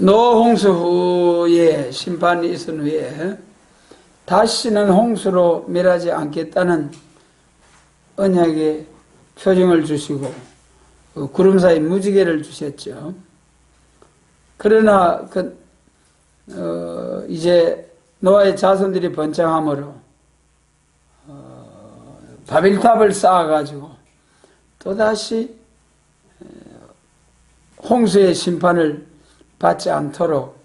노홍수 후에 심판이 있은 후에 다시는 홍수로 멸하지 않겠다는 언약의 표징을 주시고 구름 사이 무지개를 주셨죠. 그러나 이제 노아의 자손들이 번창함으로 바벨탑을 쌓아가지고 또다시 홍수의 심판을 받지 않도록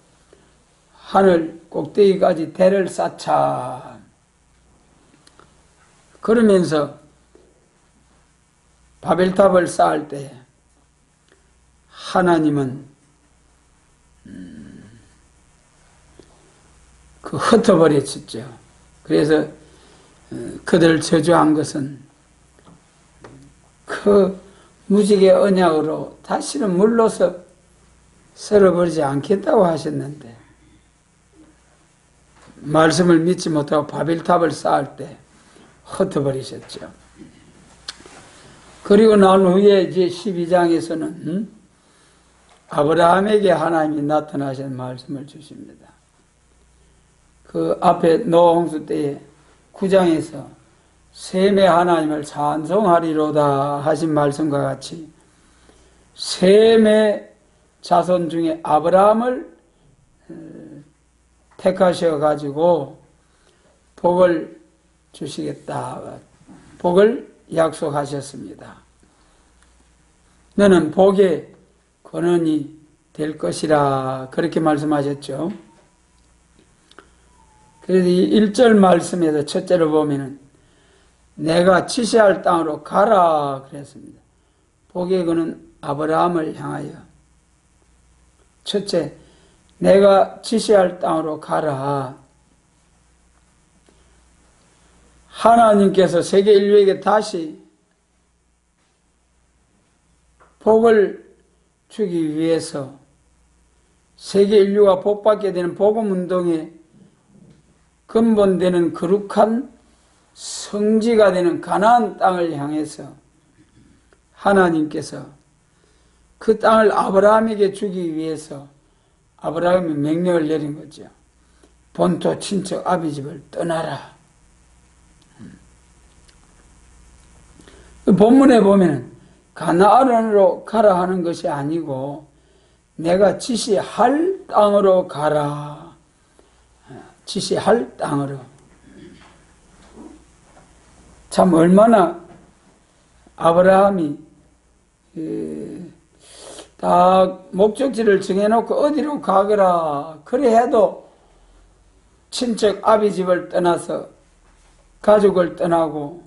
하늘 꼭대기까지 대를 쌓자. 그러면서 바벨탑을 쌓을 때 하나님은 흩어버렸었죠. 그래서 그들을 저주한 것은 그 무지개 언약으로 다시는 물로서 썰어버리지 않겠다고 하셨는데 말씀을 믿지 못하고 바벨탑을 쌓을 때 흩어버리셨죠. 그리고 난 후에 이제 12장에서는 아브라함에게 하나님이 나타나신 말씀을 주십니다. 그 앞에 노홍수 때에 9장에서 셈의 하나님을 찬송하리로다 하신 말씀과 같이 셈의 자손 중에 아브라함을 택하셔 가지고 복을 주시겠다. 복을 약속하셨습니다. 너는 복의 근원이 될 것이라 그렇게 말씀하셨죠. 그래서 이 1절 말씀에서 첫째로 보면은 내가 지시할 땅으로 가라 그랬습니다. 복의 근원 아브라함을 향하여 첫째, 내가 지시할 땅으로 가라. 하나님께서 세계 인류에게 다시 복을 주기 위해서 세계 인류가 복받게 되는 복음운동의 근본되는 거룩한 성지가 되는 가나안 땅을 향해서 하나님께서 그 땅을 아브라함에게 주기 위해서 아브라함이 명령을 내린 거죠. 본토 친척 아비집을 떠나라. 본문에 보면 가나안으로 가라 하는 것이 아니고 내가 지시할 땅으로 가라. 지시할 땅으로. 참 얼마나 아브라함이 딱 목적지를 정해놓고 어디로 가거라 그래 해도 친척 아비집을 떠나서 가족을 떠나고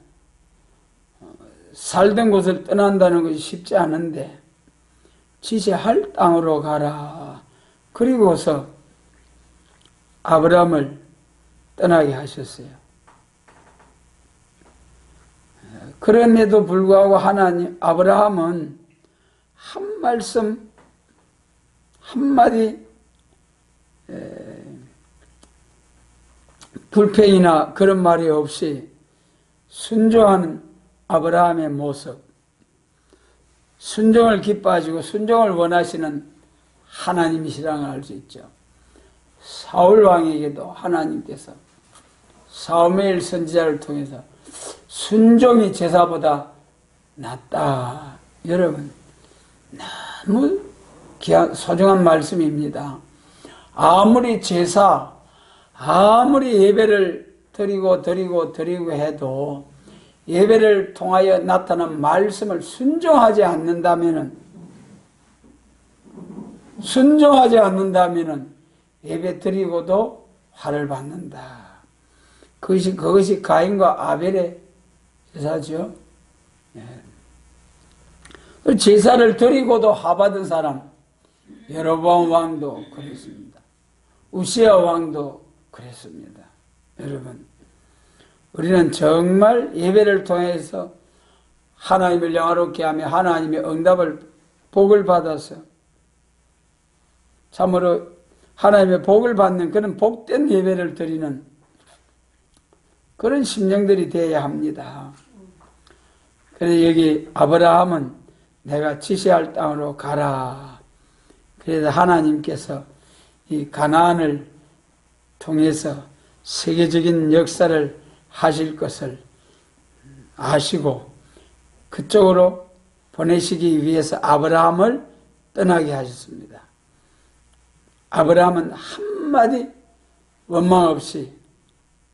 살던 곳을 떠난다는 것이 쉽지 않은데 지시할 땅으로 가라. 그리고서 아브라함을 떠나게 하셨어요. 그럼에도 불구하고 하나님 아브라함은 한 말씀 한마디 불평이나 그런 말이 없이 순종하는 아브라함의 모습, 순종을 기뻐하시고 순종을 원하시는 하나님이시라는 걸 알 수 있죠. 사울 왕에게도 하나님께서 사무엘 선지자를 통해서 순종이 제사보다 낫다. 여러분 너무 소중한 말씀입니다. 아무리 제사, 아무리 예배를 드리고 해도 예배를 통하여 나타난 말씀을 순종하지 않는다면은 예배 드리고도 화를 받는다. 그것이 가인과 아벨의 제사죠. 제사를 드리고도 화받은 사람 여로보암 왕도 그랬습니다. 우시야 왕도 그랬습니다. 여러분 우리는 정말 예배를 통해서 하나님을 영화롭게 하며 하나님의 응답을 복을 받아서 참으로 하나님의 복을 받는 그런 복된 예배를 드리는 그런 심령들이 되어야 합니다. 그래서 여기 아브라함은 내가 지시할 땅으로 가라. 그래서 하나님께서 이 가나안을 통해서 세계적인 역사를 하실 것을 아시고 그쪽으로 보내시기 위해서 아브라함을 떠나게 하셨습니다. 아브라함은 한마디 원망 없이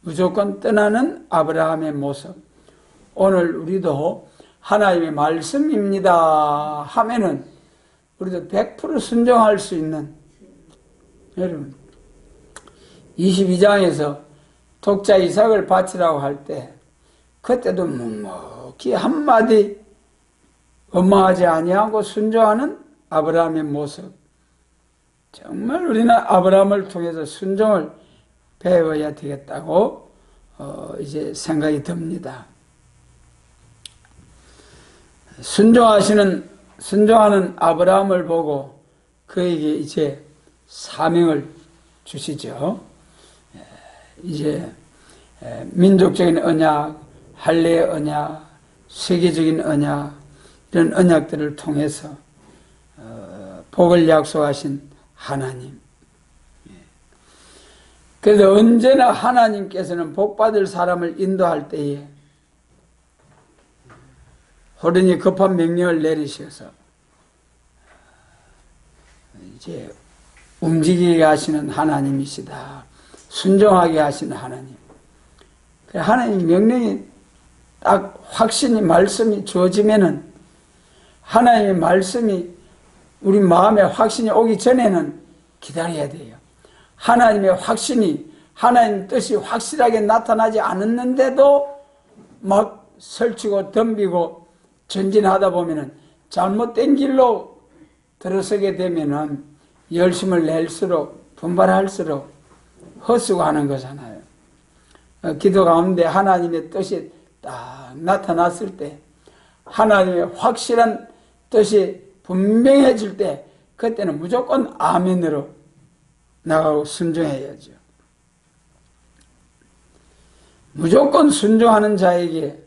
무조건 떠나는 아브라함의 모습. 오늘 우리도 하나님의 말씀입니다 하면은 우리도 100% 순종할 수 있는, 여러분 22장에서 독자 이삭을 바치라고 할 때 그때도 묵묵히 한마디 원망하지 아니하고 순종하는 아브라함의 모습. 정말 우리는 아브라함을 통해서 순종을 배워야 되겠다고 이제 생각이 듭니다. 순종하는 아브라함을 보고 그에게 이제 사명을 주시죠. 이제 민족적인 언약, 할례의 언약, 세계적인 언약, 이런 언약들을 통해서 복을 약속하신 하나님. 그래서 언제나 하나님께서는 복받을 사람을 인도할 때에 호련히 급한 명령을 내리셔서 이제 움직이게 하시는 하나님이시다. 순종하게 하시는 하나님. 하나님 명령이 딱 확신이 말씀이 주어지면은 하나님의 말씀이 우리 마음에 확신이 오기 전에는 기다려야 돼요. 하나님의 확신이, 하나님 뜻이 확실하게 나타나지 않았는데도 막 설치고 덤비고 전진하다 보면은 잘못된 길로 들어서게 되면은 열심을 낼수록 분발할수록 헛수고하는 거잖아요. 기도 가운데 하나님의 뜻이 딱 나타났을 때, 하나님의 확실한 뜻이 분명해질 때 그때는 무조건 아멘으로 나가고 순종해야죠. 무조건 순종하는 자에게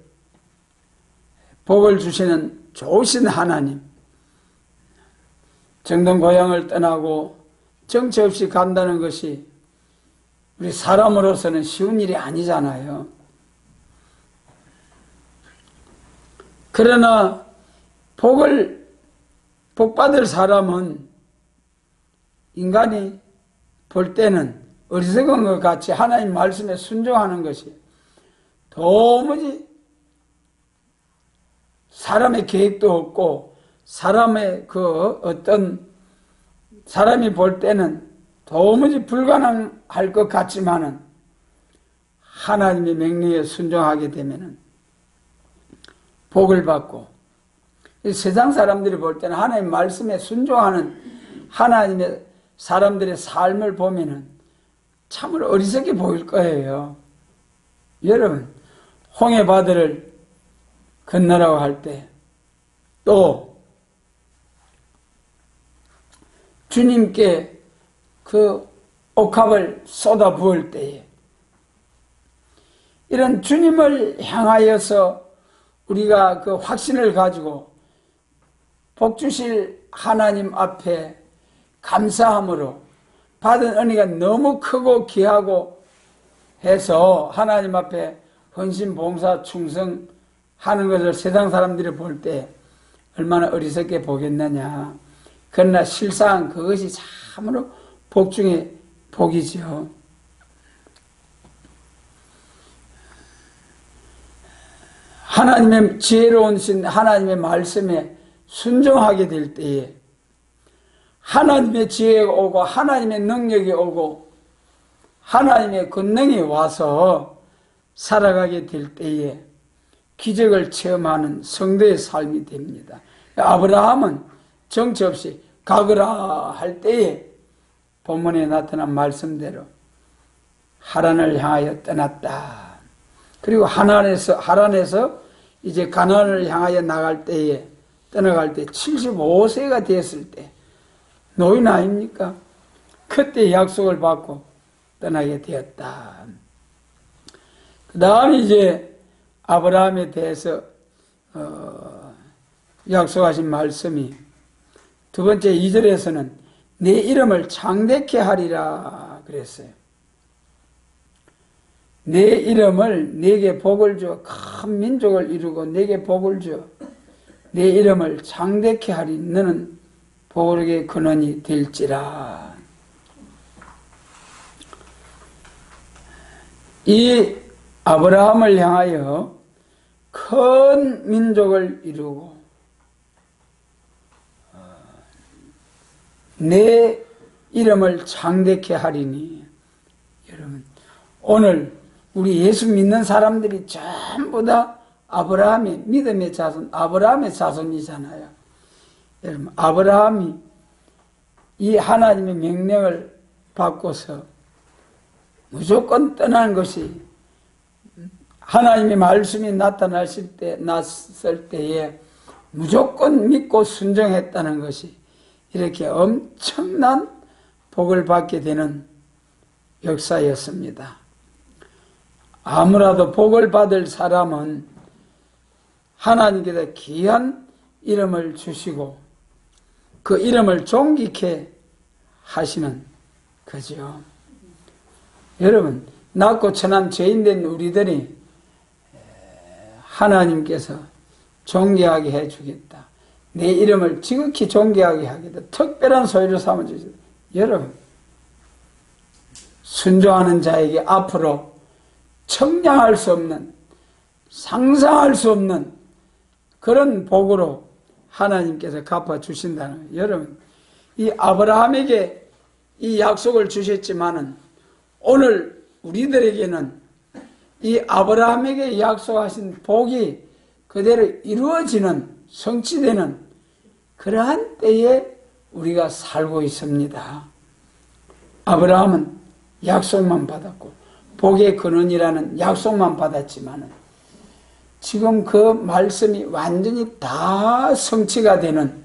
복을 주시는 좋으신 하나님. 정든 고향을 떠나고 정처 없이 간다는 것이 우리 사람으로서는 쉬운 일이 아니잖아요. 그러나 복받을 사람은 인간이 볼 때는 어리석은 것 같이 하나님 말씀에 순종하는 것이 도무지 사람의 계획도 없고 사람의 사람이 볼 때는 도무지 불가능할 것 같지만은 하나님의 명령에 순종하게 되면은 복을 받고, 세상 사람들이 볼 때는 하나님 말씀에 순종하는 하나님의 사람들의 삶을 보면은 참으로 어리석게 보일 거예요. 여러분, 홍해바다를 건너라고 할 때, 또 주님께 그 옥합을 쏟아 부을 때에, 이런 주님을 향하여서 우리가 그 확신을 가지고 복 주실 하나님 앞에 감사함으로 받은 은혜가 너무 크고 귀하고 해서 하나님 앞에 헌신, 봉사, 충성하는 것을 세상 사람들이 볼 때 얼마나 어리석게 보겠느냐. 그러나 실상 그것이 참으로 복 중에 복이죠. 하나님의 지혜로운 신 하나님의 말씀에 순종하게 될 때에 하나님의 지혜가 오고 하나님의 능력이 오고 하나님의 권능이 와서 살아가게 될 때에 기적을 체험하는 성도의 삶이 됩니다. 아브라함은 정처 없이 가거라 할 때에 본문에 나타난 말씀대로 하란을 향하여 떠났다. 그리고 하란에서 이제 가나안을 향하여 나갈 때에 떠나갈 때 75세가 되었을 때 노인 아닙니까? 그때 약속을 받고 떠나게 되었다. 그 다음에 이제 아브라함에 대해서 약속하신 말씀이 두 번째 2절에서는 내 이름을 창대케 하리라 그랬어요. 내 이름을 내게 복을 주어 큰 민족을 이루고 내게 복을 주어 내 이름을 창대케 하리. 너는 복의 근원이 될지라. 이 아브라함을 향하여 큰 민족을 이루고 내 이름을 창대케 하리니. 여러분, 오늘 우리 예수 믿는 사람들이 전부 다 아브라함의 믿음의 자손, 아브라함의 자손이잖아요. 여러분, 아브라함이 이 하나님의 명령을 받고서 무조건 떠나는 것이 하나님의 말씀이 나타났을 때에 무조건 믿고 순종했다는 것이 이렇게 엄청난 복을 받게 되는 역사였습니다. 아무라도 복을 받을 사람은 하나님께서 귀한 이름을 주시고 그 이름을 존귀케 하시는 거죠. 여러분, 낮고 천한 죄인된 우리들이 하나님께서 존귀하게 해주겠다. 내 이름을 지극히 존귀하게 하겠다. 특별한 소유로 삼아주시다. 여러분, 순종하는 자에게 앞으로 청량할 수 없는, 상상할 수 없는 그런 복으로 하나님께서 갚아주신다는 거예요. 여러분, 이 아브라함에게 이 약속을 주셨지만은 오늘 우리들에게는 이 아브라함에게 약속하신 복이 그대로 이루어지는, 성취되는 그러한 때에 우리가 살고 있습니다. 아브라함은 약속만 받았고 복의 근원이라는 약속만 받았지만은 지금 그 말씀이 완전히 다 성취가 되는,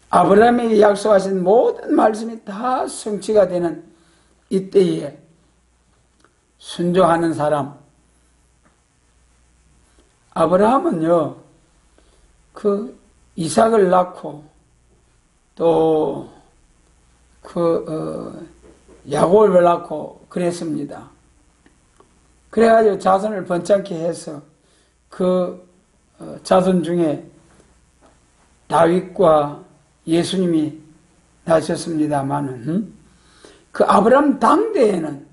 아브라함에게 약속하신 모든 말씀이 다 성취가 되는 이때에 순종하는 사람, 아브라함은요, 그 이삭을 낳고 또 야곱을 낳고 그랬습니다. 그래가지고 자손을 번창케 해서 그 자손 중에 다윗과 예수님이 나셨습니다마는 그 아브라함 당대에는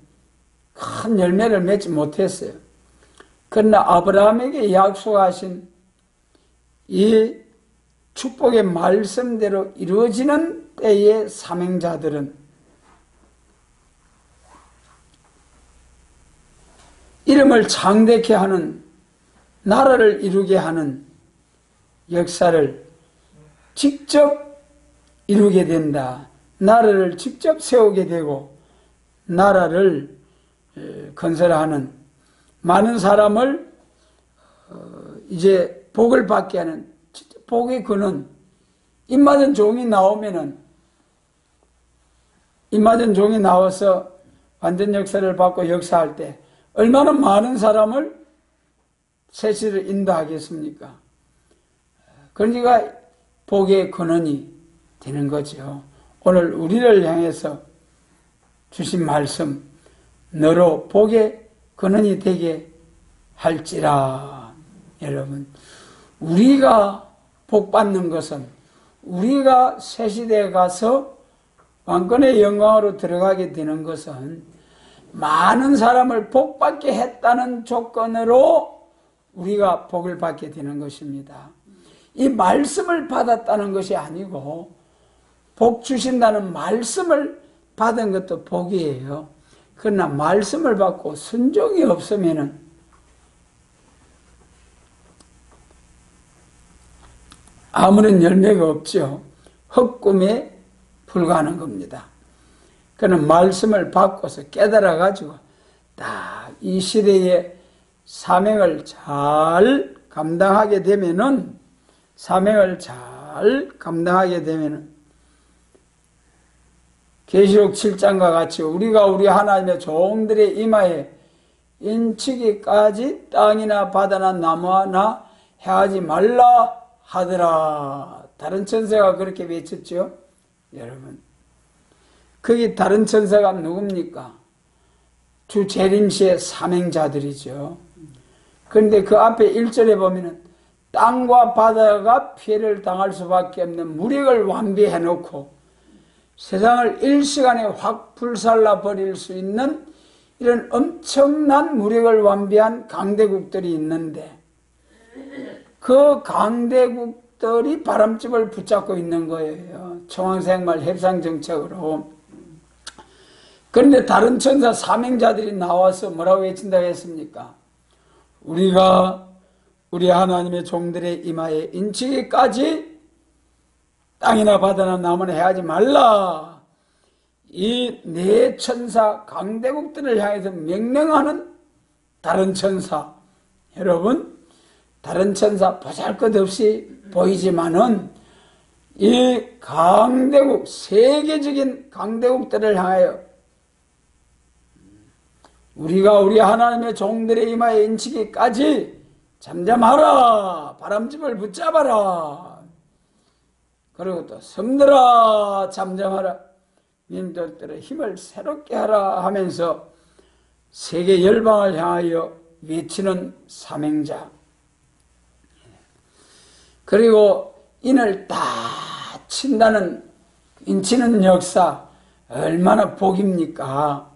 큰 열매를 맺지 못했어요. 그러나 아브라함에게 약속하신 이 축복의 말씀대로 이루어지는 때의 사명자들은 이름을 창대케 하는, 나라를 이루게 하는 역사를 직접 이루게 된다. 나라를 직접 세우게 되고 나라를 건설하는, 많은 사람을 이제 복을 받게 하는, 복의 근원. 입맞은 종이 나오면은, 입맞은 종이 나와서 완전 역사를 받고 역사할 때 얼마나 많은 사람을 세시를 인도하겠습니까? 그러니까 복의 근원이 되는 거죠. 오늘 우리를 향해서 주신 말씀, 너로 복의 근원이 되게 할지라. 여러분, 우리가 복 받는 것은 우리가 새 시대에 가서 왕권의 영광으로 들어가게 되는 것은 많은 사람을 복 받게 했다는 조건으로 우리가 복을 받게 되는 것입니다. 이 말씀을 받았다는 것이 아니고 복 주신다는 말씀을 받은 것도 복이에요. 그러나 말씀을 받고 순종이 없으면은 아무런 열매가 없죠. 헛꿈에 불과하는 겁니다. 그는 말씀을 받고서 깨달아가지고 딱 이 시대의 사명을 잘 감당하게 되면은, 계시록 7장과 같이 우리가 우리 하나님의 종들의 이마에 인치기까지 땅이나 바다나 나무나 해하지 말라 하더라. 다른 천사가 그렇게 외쳤죠. 여러분, 거기 다른 천사가 누굽니까? 주 재림시의 사명자들이죠. 그런데 그 앞에 1절에 보면은 땅과 바다가 피해를 당할 수밖에 없는 무력을 완비해 놓고 세상을 일시간에 확 불살라 버릴 수 있는 이런 엄청난 무력을 완비한 강대국들이 있는데, 그 강대국들이 바람집을 붙잡고 있는 거예요. 청황생활 협상정책으로. 그런데 다른 천사 사명자들이 나와서 뭐라고 외친다고 했습니까? 우리가 우리 하나님의 종들의 이마에 인치기까지 땅이나 바다나 나무나 해하지 말라. 이 네 천사 강대국들을 향해서 명령하는 다른 천사. 여러분, 다른 천사 보잘것없이 보이지만은 이 강대국, 세계적인 강대국들을 향하여 우리가 우리 하나님의 종들의 이마에 인치기까지 잠잠하라, 바람집을 붙잡아라, 그리고 또 섬들아 잠잠하라, 민족들의 힘을 새롭게 하라 하면서 세계 열방을 향하여 외치는 사명자. 그리고 인을 다 친다는, 인치는 역사 얼마나 복입니까?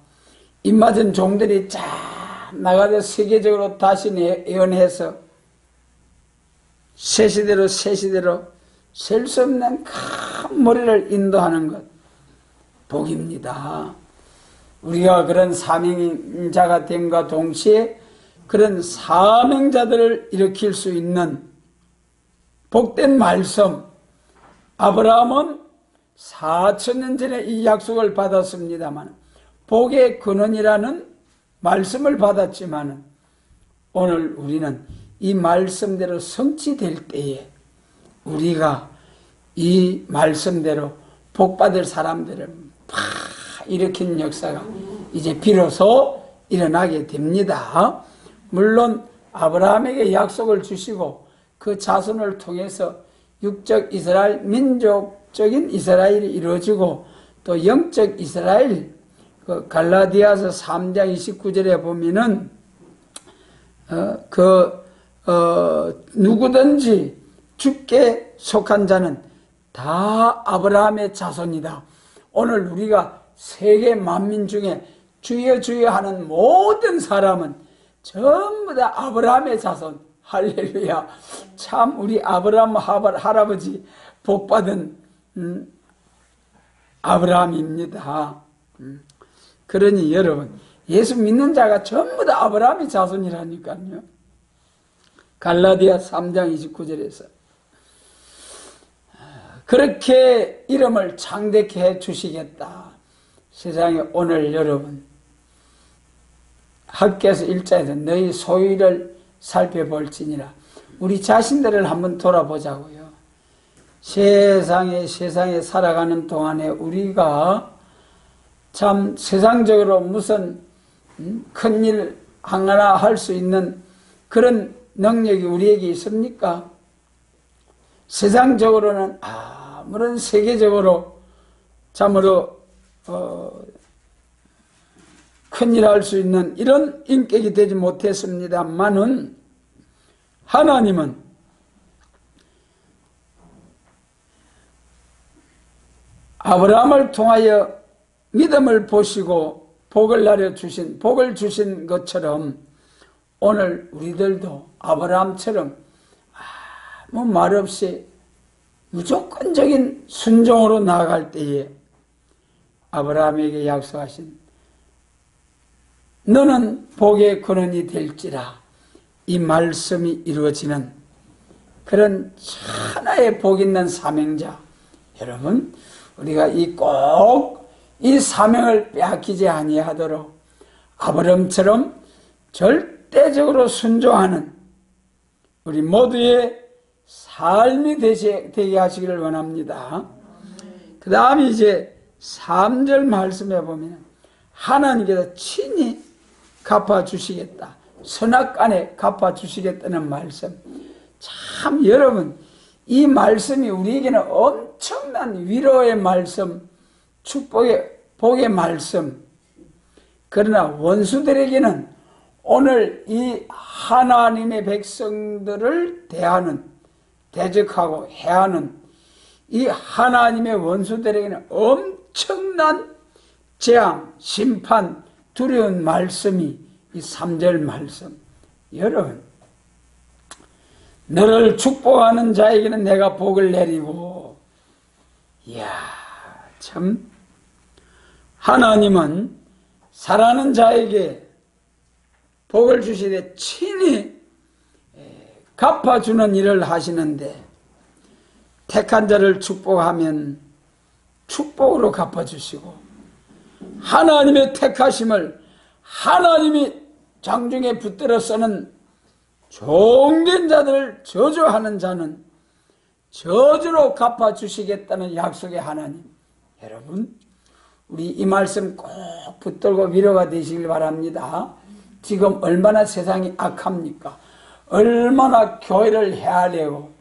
입맞은 종들이 쫙 나가서 세계적으로 다시 예언해서 세시대로 세시대로 셀 수 없는 큰 머리를 인도하는 것, 복입니다. 우리가 그런 사명자가 됨과 동시에 그런 사명자들을 일으킬 수 있는 복된 말씀. 아브라함은 4,000년 전에 이 약속을 받았습니다만, 복의 근원이라는 말씀을 받았지만, 오늘 우리는 이 말씀대로 성취될 때에 우리가 이 말씀대로 복받을 사람들을 팍 일으킨 역사가 이제 비로소 일어나게 됩니다. 물론 아브라함에게 약속을 주시고 그 자손을 통해서 육적 이스라엘, 민족적인 이스라엘이 이루어지고 또 영적 이스라엘, 그 갈라디아서 3장 29절에 보면은 누구든지 주께 속한 자는 다 아브라함의 자손이다. 오늘 우리가 세계 만민 중에 주여 주여 하는 모든 사람은 전부 다 아브라함의 자손. 할렐루야. 참 우리 아브라함 할아버지 복받은 아브라함입니다. 그러니 여러분, 예수 믿는 자가 전부 다 아브라함의 자손이라니까요. 갈라디아 3장 29절에서 그렇게 이름을 창대케 해 주시겠다. 세상에 오늘 여러분, 학교에서 일자에서 너희 소유를 살펴볼지니라. 우리 자신들을 한번 돌아보자고요. 세상에 살아가는 동안에 우리가 참 세상적으로 무슨 큰일 하나 할 수 있는 그런 능력이 우리에게 있습니까? 세상적으로는 아무런 세계적으로 참으로 큰일 할 수 있는 이런 인격이 되지 못했습니다만은, 하나님은 아브라함을 통하여 믿음을 보시고 복을 주신 것처럼 오늘 우리들도 아브라함처럼 아무 말 없이 무조건적인 순종으로 나아갈 때에 아브라함에게 약속하신 너는 복의 근원이 될지라, 이 말씀이 이루어지는 그런 하나의 복 있는 사명자. 여러분, 우리가 꼭 이 사명을 빼앗기지 아니하도록 아브라함처럼 절대적으로 순종하는 우리 모두의 삶이 되게 하시기를 원합니다. 그 다음에 이제 3절 말씀에 보면 하나님께서 친히 갚아주시겠다, 선악간에 갚아주시겠다는 말씀. 참 여러분, 이 말씀이 우리에게는 엄청난 위로의 말씀, 축복의, 복의 말씀. 그러나 원수들에게는 오늘 이 하나님의 백성들을 대적하고 해하는 이 하나님의 원수들에게는 엄청난 재앙, 심판, 두려운 말씀이 이 3절 말씀. 여러분, 너를 축복하는 자에게는 내가 복을 내리고, 이야, 참, 하나님은 사랑하는 자에게 복을 주시되 친히 갚아주는 일을 하시는데, 택한 자를 축복하면 축복으로 갚아주시고, 하나님의 택하심을 하나님이 장중에 붙들어 쓰는 종된 자들을 저주하는 자는 저주로 갚아주시겠다는 약속의 하나님. 여러분, 우리 이 말씀 꼭 붙들고 위로가 되시길 바랍니다. 지금 얼마나 세상이 악합니까? 얼마나 교회를 헤아려고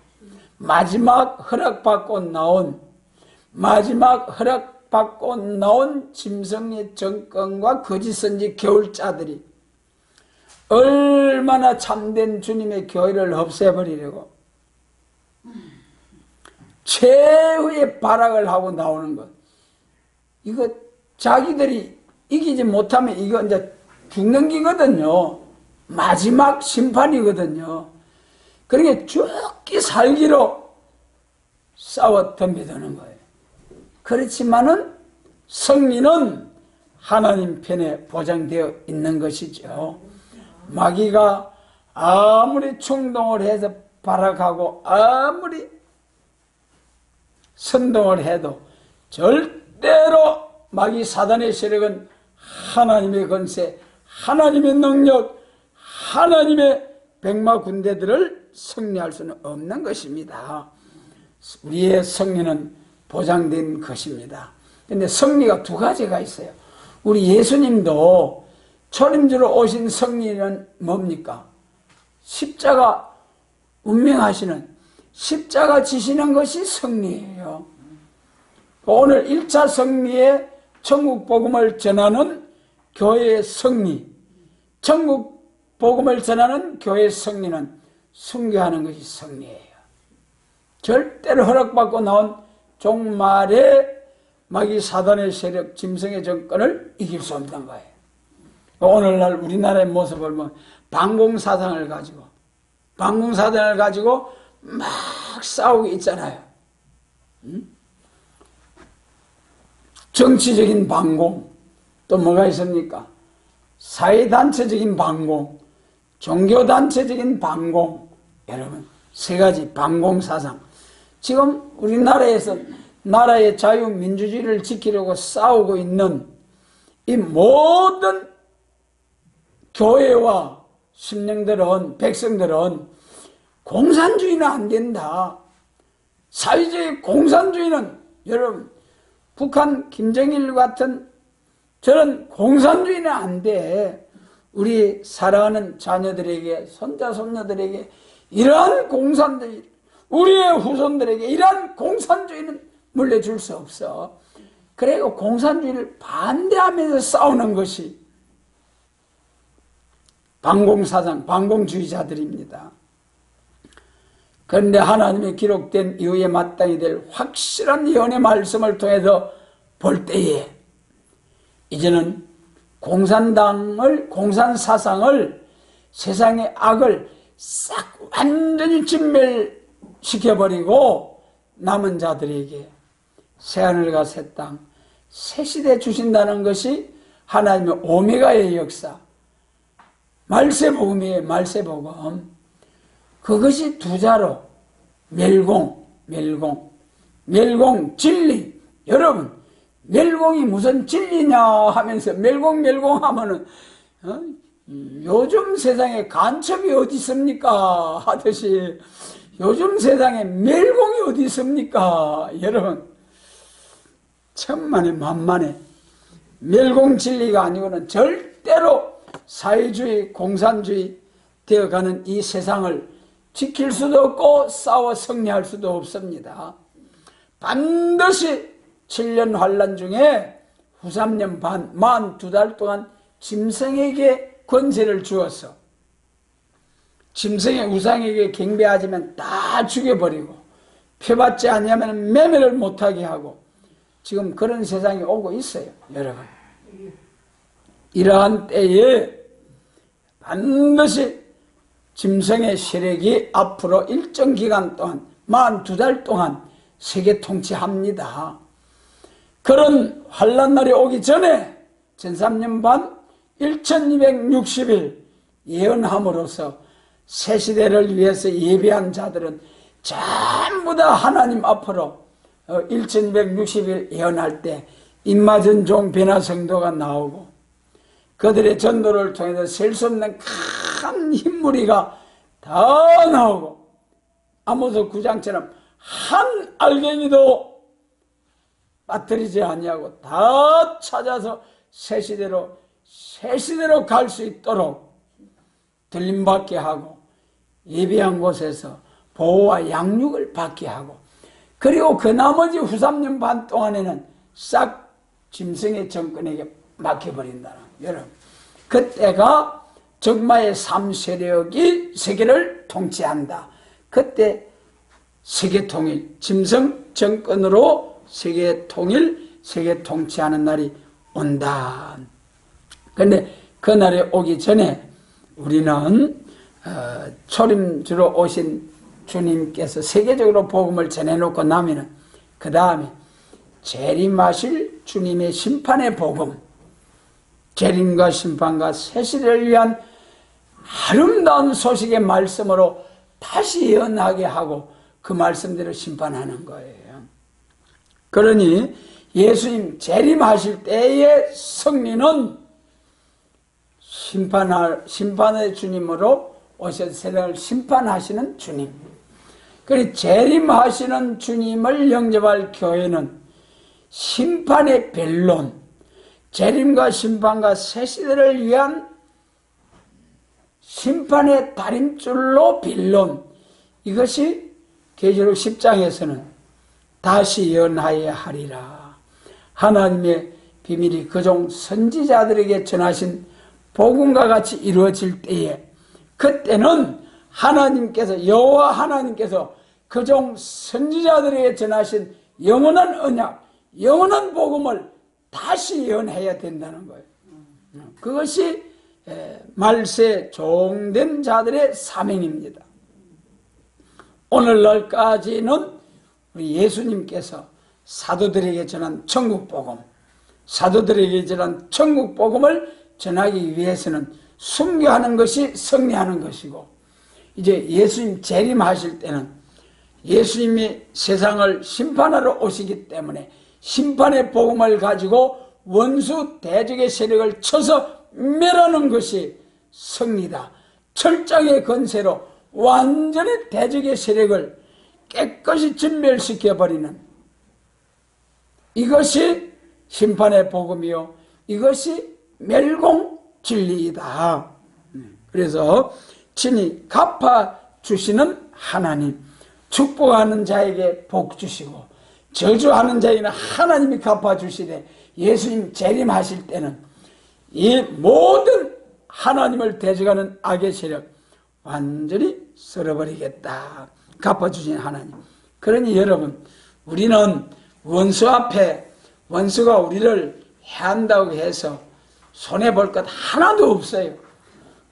마지막 허락받고 나온 짐승의 정권과 거짓 선지 겨울자들이 얼마나 참된 주님의 교회를 없애버리려고 최후의 발악을 하고 나오는 것. 이거 자기들이 이기지 못하면 이거 이제 죽는 기거든요. 마지막 심판이거든요. 그러니까 죽기 살기로 싸워 덤벼드는 거예요. 그렇지만은 승리는 하나님 편에 보장되어 있는 것이죠. 마귀가 아무리 충동을 해서 발악하고 아무리 선동을 해도 절대로 마귀 사단의 세력은 하나님의 권세, 하나님의 능력, 하나님의 백마 군대들을 승리할 수는 없는 것입니다. 우리의 승리는 보장된 것입니다. 그런데 승리가 두 가지가 있어요. 우리 예수님도 초림주로 오신 승리는 뭡니까? 십자가 운명하시는, 십자가 지시는 것이 승리예요. 오늘 1차 승리의 천국 복음을 전하는 교회의 승리, 천국 복음을 전하는 교회의 승리는 순교하는 것이 승리예요. 절대로 허락받고 나온 종말의 마귀 사단의 세력, 짐승의 정권을 이길 수 없는 거예요. 오늘날 우리나라의 모습을 보면 방공사상을 가지고 막 싸우고 있잖아요. 정치적인 방공, 또 뭐가 있습니까? 사회단체적인 방공, 종교단체적인 방공. 여러분, 세 가지 방공사상. 지금 우리나라에서 나라의 자유민주주의를 지키려고 싸우고 있는 이 모든 교회와 신령들은, 백성들은 공산주의는 안 된다. 사회주의 공산주의는, 여러분, 북한 김정일 같은 저런 공산주의는 안 돼. 우리 사랑하는 자녀들에게, 손자, 손녀들에게 이러한 공산주의, 우리의 후손들에게 이러한 공산주의는 물려줄 수 없어. 그리고 공산주의를 반대하면서 싸우는 것이 방공사상, 방공주의자들입니다. 그런데 하나님의 기록된 이후에 마땅히 될 확실한 예언의 말씀을 통해서 볼 때에 이제는 공산당을, 공산사상을, 세상의 악을 싹 완전히 진멸시켜버리고 남은 자들에게 새하늘과 새 땅, 새 시대 주신다는 것이 하나님의 오메가의 역사, 말세복음이에요. 말세복음. 그것이 두 자로 멸공, 진리. 여러분, 멸공이 무슨 진리냐 하면서 멸공 하면은 요즘 세상에 간첩이 어디 있습니까 하듯이 요즘 세상에 멸공이 어디 있습니까? 여러분, 천만에 만만에 멸공 진리가 아니고는 절대로 사회주의, 공산주의 되어가는 이 세상을 지킬 수도 없고 싸워 승리할 수도 없습니다. 반드시 7년 환란 중에 후 3년 반, 42달 동안 짐승에게 권세를 주어서 짐승의 우상에게 경배하지만 다 죽여버리고 표받지 않으면 매매를 못하게 하고 지금 그런 세상이 오고 있어요. 여러분, 이러한 때에 반드시 짐승의 세력이 앞으로 일정 기간 동안 42달 동안 세계 통치합니다. 그런 환란날이 오기 전에 13년 반 1260일 예언함으로써 새 시대를 위해서 예비한 자들은 전부 다 하나님 앞으로 1260일 예언할 때 입맞은 종 베나 성도가 나오고 그들의 전도를 통해서 셀 수 없는 큰 흰무리가 다 나오고 아모스 9장처럼 한 알갱이도 빠뜨리지 아니하고 다 찾아서 새 시대로 갈 수 있도록 들림받게 하고 예비한 곳에서 보호와 양육을 받게 하고 그리고 그 나머지 후 3년 반 동안에는 싹 짐승의 정권에게 맡겨버린다는 여러분, 그때가 적마의 3세력이 세계를 통치한다. 그때 세계 통일, 짐승 정권으로 세계 통일, 세계 통치하는 날이 온다. 그런데 그 날이 오기 전에 우리는 초림주로 오신 주님께서 세계적으로 복음을 전해놓고 나면은 그 다음에 재림하실 주님의 심판의 복음, 재림과 심판과 새시대를 위한 아름다운 소식의 말씀으로 다시 예언하게 하고 그 말씀대로 심판하는 거예요. 그러니 예수님 재림하실 때의 승리는 심판의 주님으로 오셔서 세상을 심판하시는 주님. 그리고 재림하시는 주님을 영접할 교회는 심판의 변론, 재림과 심판과 새 시대를 위한 심판의 다림줄로 변론, 이것이 계시록 10장에서는 다시 예언하여야 하리라. 하나님의 비밀이 그종 선지자들에게 전하신 복음과 같이 이루어질 때에 그때는 하나님께서 여호와 하나님께서 그종 선지자들에게 전하신 영원한 언약, 영원한 복음을 다시 예언해야 된다는 거예요. 그것이 말세 종된 자들의 사명입니다. 오늘날까지는 우리 예수님께서 사도들에게 전한 천국복음, 사도들에게 전한 천국복음을 전하기 위해서는 순교하는 것이 승리하는 것이고, 이제 예수님 재림하실 때는 예수님이 세상을 심판하러 오시기 때문에 심판의 복음을 가지고 원수 대적의 세력을 쳐서 멸하는 것이 승리다. 철장의 건세로 완전히 대적의 세력을 깨끗이 진멸시켜버리는, 이것이 심판의 복음이요, 이것이 멸공진리이다. 그래서 친히 갚아주시는 하나님, 축복하는 자에게 복 주시고 저주하는 자에게는 하나님이 갚아주시되, 예수님 재림하실 때는 이 모든 하나님을 대적하는 악의 세력 완전히 썰어버리겠다. 갚아주신 하나님. 그러니 여러분, 우리는 원수 앞에, 원수가 우리를 해한다고 해서 손해볼 것 하나도 없어요.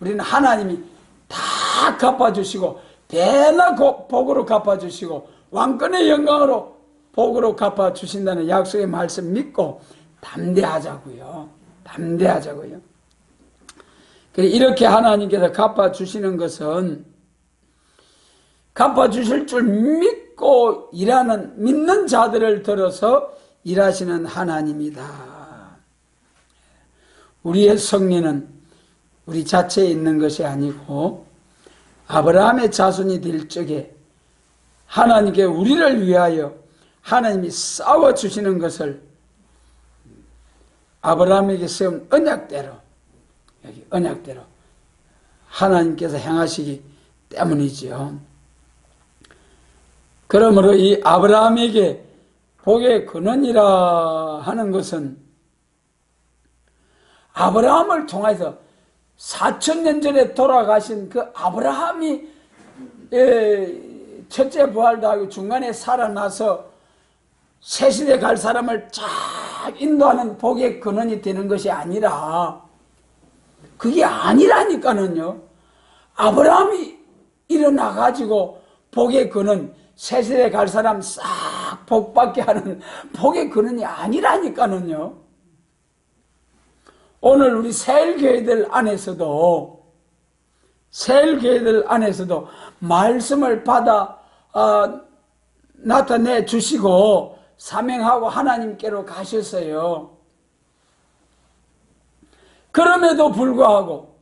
우리는 하나님이 다 갚아주시고 대나 복으로 갚아주시고 왕권의 영광으로 복으로 갚아주신다는 약속의 말씀 믿고 담대하자고요. 담대하자고요. 이렇게 하나님께서 갚아주시는 것은 갚아주실 줄 믿고 일하는, 믿는 자들을 들어서 일하시는 하나님이다. 우리의 승리는 우리 자체에 있는 것이 아니고 아브라함의 자손이 될 적에 하나님께 우리를 위하여 하나님이 싸워주시는 것을 아브라함에게 세운 언약대로, 여기 언약대로 하나님께서 행하시기 때문이지요. 그러므로 이 아브라함에게 복의 근원이라 하는 것은 아브라함을 통해서 4000년 전에 돌아가신 그 아브라함이 첫째 부활도 하고 중간에 살아나서 새시대 갈 사람을 쫙 인도하는 복의 근원이 되는 것이 아니라, 그게 아니라니까는요. 아브라함이 일어나가지고 복의 근원, 새시대 갈 사람 싹 복받게 하는 복의 근원이 아니라니까는요. 오늘 우리 새일교회들 안에서도 말씀을 받아 나타내 주시고 사명하고 하나님께로 가셨어요. 그럼에도 불구하고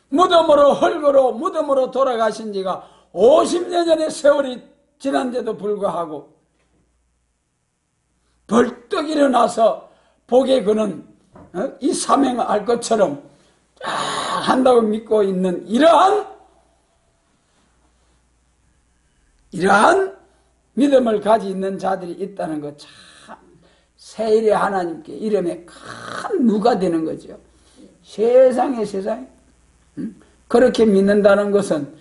무덤으로 돌아가신 지가 50년 전의 세월이 지난데도 불구하고 벌떡 일어나서 복의 근원, 이 사명을 알 것처럼 쫙 한다고 믿고 있는 이러한 믿음을 가지고 있는 자들이 있다는 것, 참 세일의 하나님께 이름에 큰 누가 되는 거죠. 세상에 그렇게 믿는다는 것은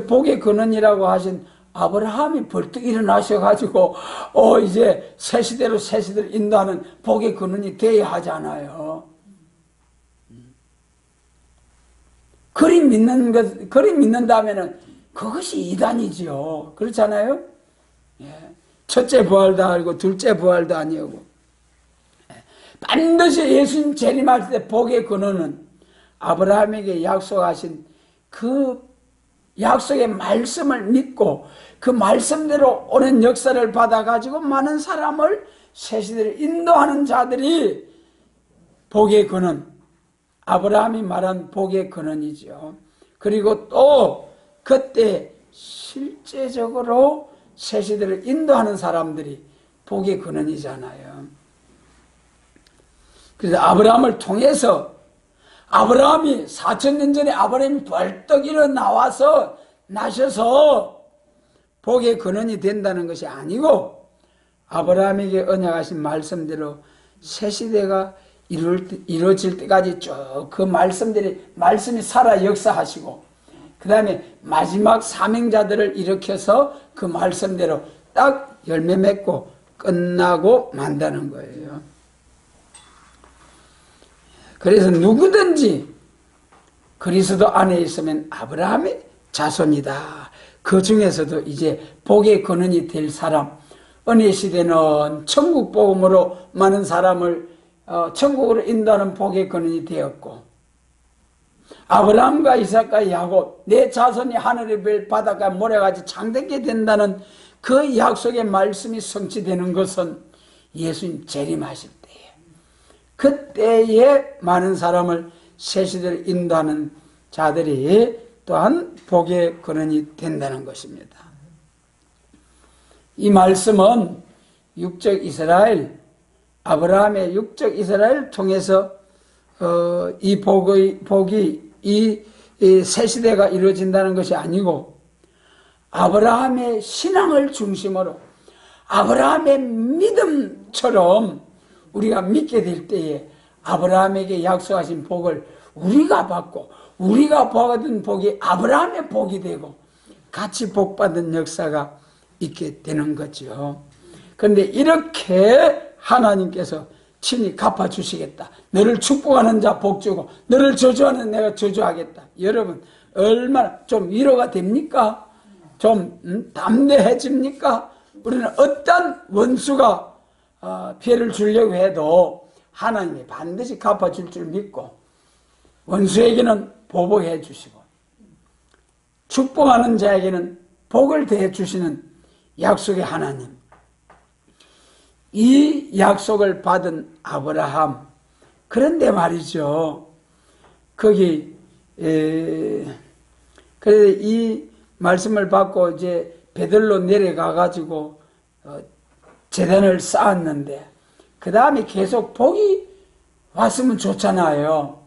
복의 근원이라고 하신 아브라함이 벌떡 일어나셔가지고 이제 새시대로 인도하는 복의 근원이 되어야 하잖아요. 그리 믿는다면은 그것이 이단이지요. 그렇잖아요? 예. 첫째 부활도 아니고 둘째 부활도 아니고, 반드시 예수님 재림할 때 복의 근원은 아브라함에게 약속하신 그 약속의 말씀을 믿고 그 말씀대로 오는 역사를 받아가지고 많은 사람을 새시대로 인도하는 자들이 복의 근원, 아브라함이 말한 복의 근원이죠. 그리고 또 그때 실제적으로 새시대를 인도하는 사람들이 복의 근원이잖아요. 그래서 아브라함을 통해서 아브라함이 4000년 전에 아브라함이 벌떡 일어나와서 나셔서 복의 근원이 된다는 것이 아니고, 아브라함에게 언약하신 말씀대로 새시대가 이루어질 때까지 쭉 그 말씀이 살아 역사하시고, 그 다음에 마지막 사명자들을 일으켜서 그 말씀대로 딱 열매 맺고 끝나고 만다는 거예요. 그래서 누구든지 그리스도 안에 있으면 아브라함의 자손이다. 그 중에서도 이제 복의 근원이 될 사람, 은혜 시대는 천국 복음으로 많은 사람을 천국으로 인도하는 복의 근원이 되었고, 아브라함과 이삭과 야곱, 내 자손이 하늘의 별 바닷가 모래같이 창대게 된다는 그 약속의 말씀이 성취되는 것은 예수님 재림하실 때에, 그때에 많은 사람을 새시대를 인도하는 자들이 또한 복의 근원이 된다는 것입니다. 이 말씀은 육적 이스라엘, 아브라함의 육적 이스라엘을 통해서 이 복이 이 새시대가 이루어진다는 것이 아니고, 아브라함의 신앙을 중심으로 아브라함의 믿음처럼 우리가 믿게 될 때에 아브라함에게 약속하신 복을 우리가 받고, 우리가 받은 복이 아브라함의 복이 되고 같이 복받은 역사가 있게 되는 거죠. 그런데 이렇게 하나님께서 친히 갚아주시겠다, 너를 축복하는 자 복주고 너를 저주하는 내가 저주하겠다. 여러분, 얼마나 좀 위로가 됩니까? 좀 담대해집니까? 우리는 어떤 원수가 피해를 주려고 해도 하나님이 반드시 갚아줄 줄 믿고, 원수에게는 보복해 주시고 축복하는 자에게는 복을 대해 주시는 약속의 하나님, 이 약속을 받은 아브라함, 그런데 말이죠, 거기 그래서 이 말씀을 받고 이제 베들로 내려가 가지고 제단을 쌓았는데, 그 다음에 계속 복이 왔으면 좋잖아요.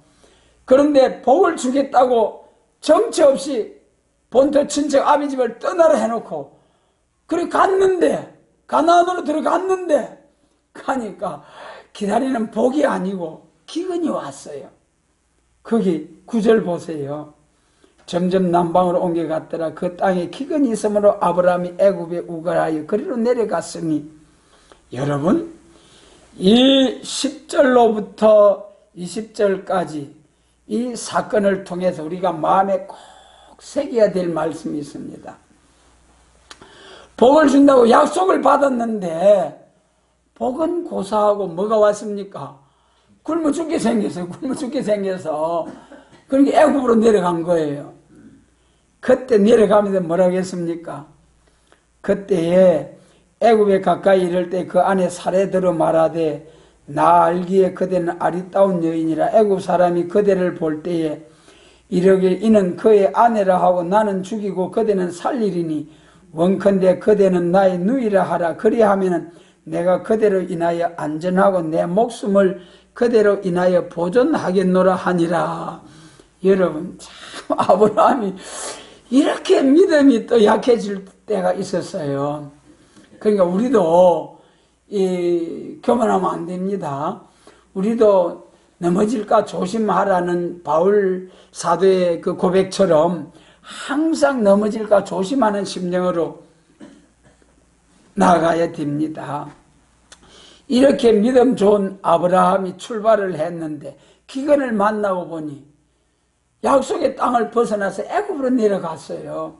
그런데 복을 주겠다고 정처 없이 본토 친척 아비 집을 떠나라 해놓고 그래 갔는데, 가나안으로 들어갔는데, 가니까 기다리는 복이 아니고 기근이 왔어요. 거기 9절 보세요. 점점 남방으로 옮겨갔더라. 그 땅에 기근이 있으므로 아브라함이 애굽에 우거하여 그리로 내려갔으니, 여러분, 이 10절로부터 20절까지 이 사건을 통해서 우리가 마음에 꼭 새겨야 될 말씀이 있습니다. 복을 준다고 약속을 받았는데 복은 고사하고 뭐가 왔습니까? 굶어 죽게 생겼어요. 굶어 죽게 생겨서 그러니까 애굽으로 내려간 거예요. 그때 내려가면서 뭐라고 했습니까? 그때에 애굽에 가까이 이를 때 그 안에 살에 들어 말하되 나 알기에 그대는 아리따운 여인이라 애굽 사람이 그대를 볼 때에 이르길 이는 그의 아내라 하고 나는 죽이고 그대는 살리리니 원컨대 그대는 나의 누이라 하라. 그리하면은 내가 그대로 인하여 안전하고 내 목숨을 그대로 인하여 보존하겠노라 하니라. 여러분, 참 아브라함이 이렇게 믿음이 또 약해질 때가 있었어요. 그러니까 우리도 교만하면 안 됩니다. 우리도 넘어질까 조심하라는 바울 사도의 그 고백처럼 항상 넘어질까 조심하는 심령으로 나아가야 됩니다. 이렇게 믿음 좋은 아브라함이 출발을 했는데 기근을 만나고 보니 약속의 땅을 벗어나서 애굽으로 내려갔어요.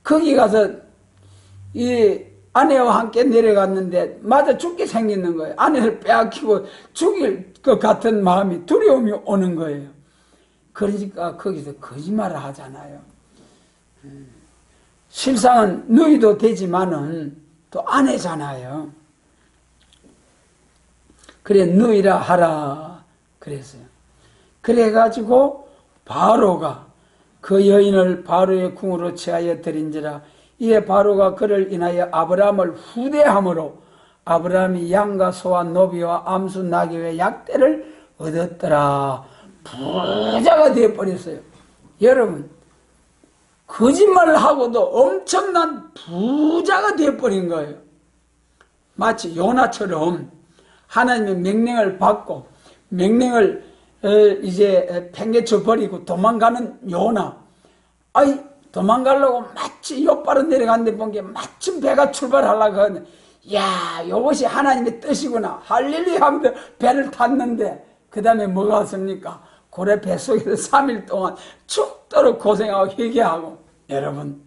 거기 가서 이 아내와 함께 내려갔는데 맞아 죽게 생기는 거예요. 아내를 빼앗기고 죽일 것 같은 마음이, 두려움이 오는 거예요. 그러니까 거기서 거짓말을 하잖아요. 실상은 누이도 되지만은 또 아내잖아요. 그래 누이라 하라 그랬어요. 그래가지고 바로가 그 여인을 바로의 궁으로 취하여 드린지라. 이에 바로가 그를 인하여 아브라함을 후대함으로 아브라함이 양과 소와 노비와 암수 나귀와 약대를 얻었더라. 부자가 되어버렸어요. 여러분, 거짓말을 하고도 엄청난 부자가 되어버린 거예요. 마치 요나처럼 하나님의 명령을 받고 명령을 이제 팽개쳐 버리고 도망가는 요나. 아이 도망가려고 마치 옆바로 내려갔는데 본 게 마침 배가 출발하려고 하는데, 야, 이것이 하나님의 뜻이구나. 할렐루야 하면서 배를 탔는데 그 다음에 뭐가 왔습니까? 고래 뱃속에서 3일 동안 죽도록 고생하고 회개하고. 여러분,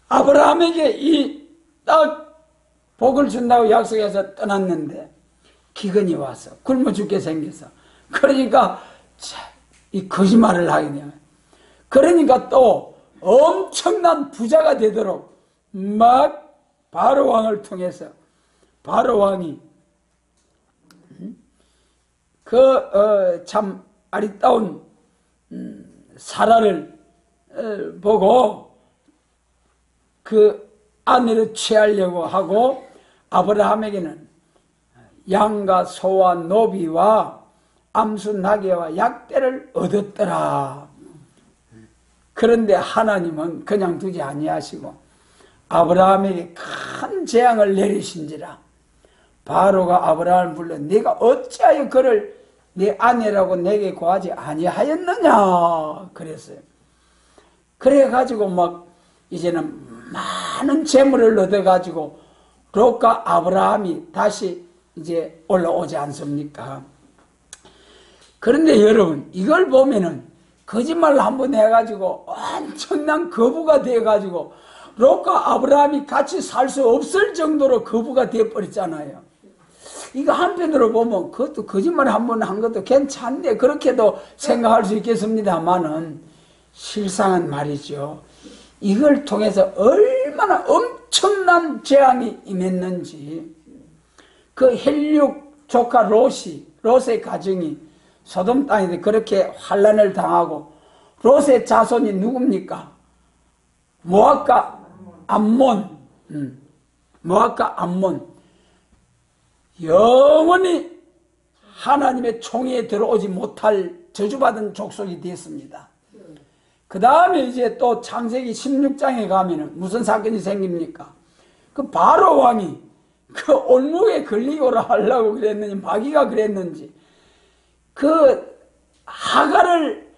아브라함에게 이 딱 복을 준다고 약속해서 떠났는데 기근이 와서 굶어 죽게 생겨서, 그러니까 이 거짓말을 하게 돼요. 그러니까 또 엄청난 부자가 되도록 막 바로 왕을 통해서 바로 왕이 참 아리따운 사라를 보고 그 아내를 취하려고 하고 아브라함에게는 양과 소와 노비와 암수 나귀와 약대를 얻었더라. 그런데 하나님은 그냥 두지 아니하시고 아브라함에게 큰 재앙을 내리신지라. 바로가 아브라함을 불러 네가 어찌하여 그를 네 아내라고 내게 고하지 아니하였느냐 그랬어요. 그래가지고 막 이제는 많은 재물을 얻어가지고 롯과 아브라함이 다시 이제 올라오지 않습니까? 그런데 여러분, 이걸 보면은 거짓말을 한번 해가지고 엄청난 거부가 돼가지고 롯과 아브라함이 같이 살 수 없을 정도로 거부가 되어버렸잖아요. 이거 한편으로 보면 그것도 거짓말 한번 한 것도 괜찮네, 그렇게도 생각할 수 있겠습니다만은 실상은 말이죠. 이걸 통해서 얼마나 엄청난 재앙이 임했는지. 그 헬육 조카 롯의 가정이 소돔 땅에서 그렇게 환난을 당하고, 롯의 자손이 누굽니까? 모압과 암몬. 모압과 암몬. 영원히 하나님의 총회에 들어오지 못할 저주받은 족속이 됐습니다. 그 다음에 이제 또 창세기 16장에 가면은 무슨 사건이 생깁니까? 그 바로 왕이 그 올무에 걸리고라 하려고 그랬는지 마귀가 그랬는지 그 하갈을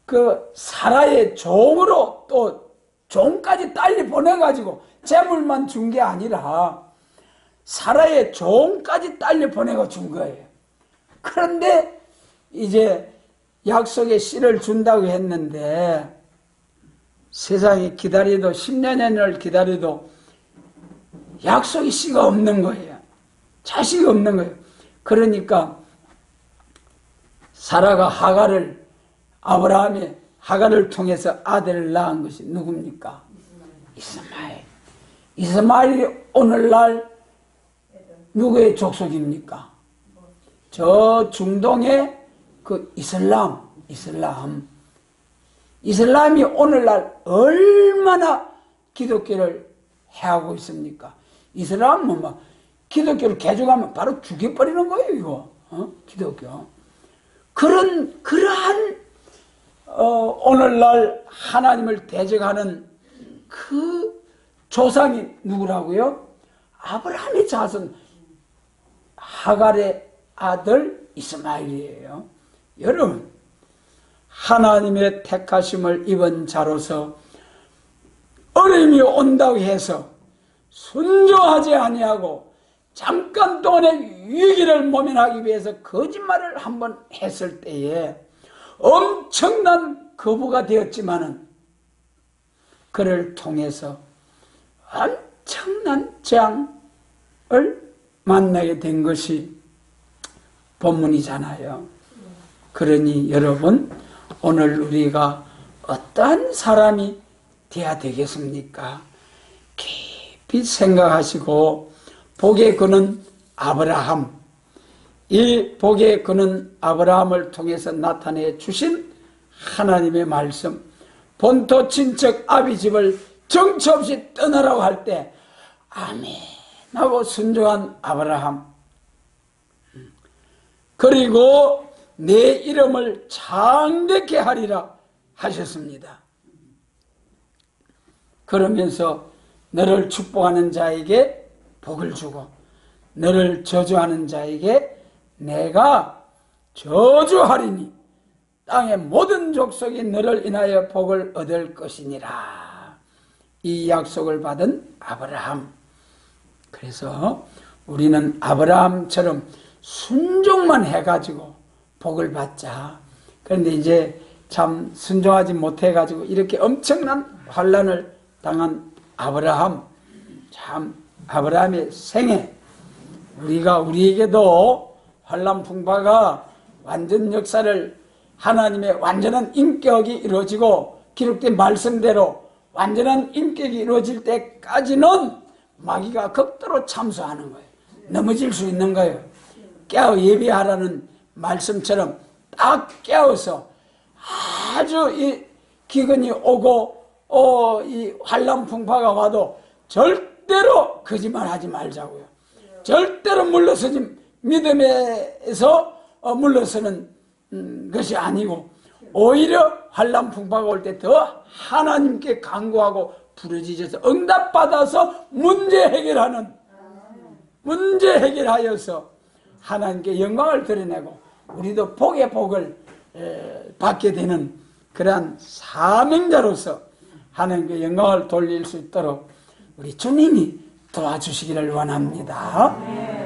그 사라의 종으로 또 종까지 딸리 보내가지고 재물만 준 게 아니라 사라의 종까지 딸리 보내고 준 거예요. 그런데 이제 약속의 씨를 준다고 했는데 세상에 기다려도 10년을 기다려도 약속의 씨가 없는 거예요. 자식이 없는 거예요. 그러니까 사라가 하갈을 아브라함이 하갈을 통해서 아들을 낳은 것이 누굽니까? 이스마엘. 이스마엘이 오늘날 누구의 족속입니까? 저 중동의 그 이슬람이 오늘날 얼마나 기독교를 해하고 있습니까? 이슬람은 뭐 기독교를 개종하면 바로 죽여버리는 거예요, 이거. 기독교. 그러한 오늘날 하나님을 대적하는 그 조상이 누구라고요? 아브라함의 자손 하갈의 아들 이스마엘이에요. 여러분, 하나님의 택하심을 입은 자로서 어려움이 온다고 해서 순종하지 아니하고 잠깐 동안의 위기를 모면하기 위해서 거짓말을 한번 했을 때에 엄청난 거부가 되었지만은 그를 통해서 엄청난 재앙을 만나게 된 것이 본문이잖아요. 그러니 여러분, 오늘 우리가 어떠한 사람이 되어야 되겠습니까? 깊이 생각하시고 복의 근은 아브라함, 이 복의 근은 아브라함을 통해서 나타내 주신 하나님의 말씀, 본토 친척 아비 집을 정처 없이 떠나라고 할 때 아멘 하고 순종한 아브라함, 그리고 내 이름을 창대케 하리라 하셨습니다. 그러면서 너를 축복하는 자에게 복을 주고 너를 저주하는 자에게 내가 저주하리니 땅의 모든 족속이 너를 인하여 복을 얻을 것이니라. 이 약속을 받은 아브라함. 그래서 우리는 아브라함처럼 순종만 해가지고 복을 받자. 그런데 이제 참 순종하지 못해가지고 이렇게 엄청난 환난을 당한 아브라함, 참 아브라함의 생애, 우리에게도 환난 풍파가 완전 역사를 하나님의 완전한 인격이 이루어지고 기록된 말씀대로 완전한 인격이 이루어질 때까지는 마귀가 극도로 참수하는 거예요. 넘어질 수 있는 거예요. 깨어 예비하라는 말씀처럼 딱 깨어서 아주 이 기근이 오고 이 환난 풍파가 와도 절대로 거짓말하지 말자고요. 절대로 물러서지 믿음에서 물러서는 것이 아니고 오히려 환난 풍파가 올 때 더 하나님께 간구하고 부르짖어서 응답받아서 문제 해결하여서 하나님께 영광을 드러내고 우리도 복의 복을 받게 되는 그러한 사명자로서 하나님께 영광을 돌릴 수 있도록 우리 주님이 도와주시기를 원합니다.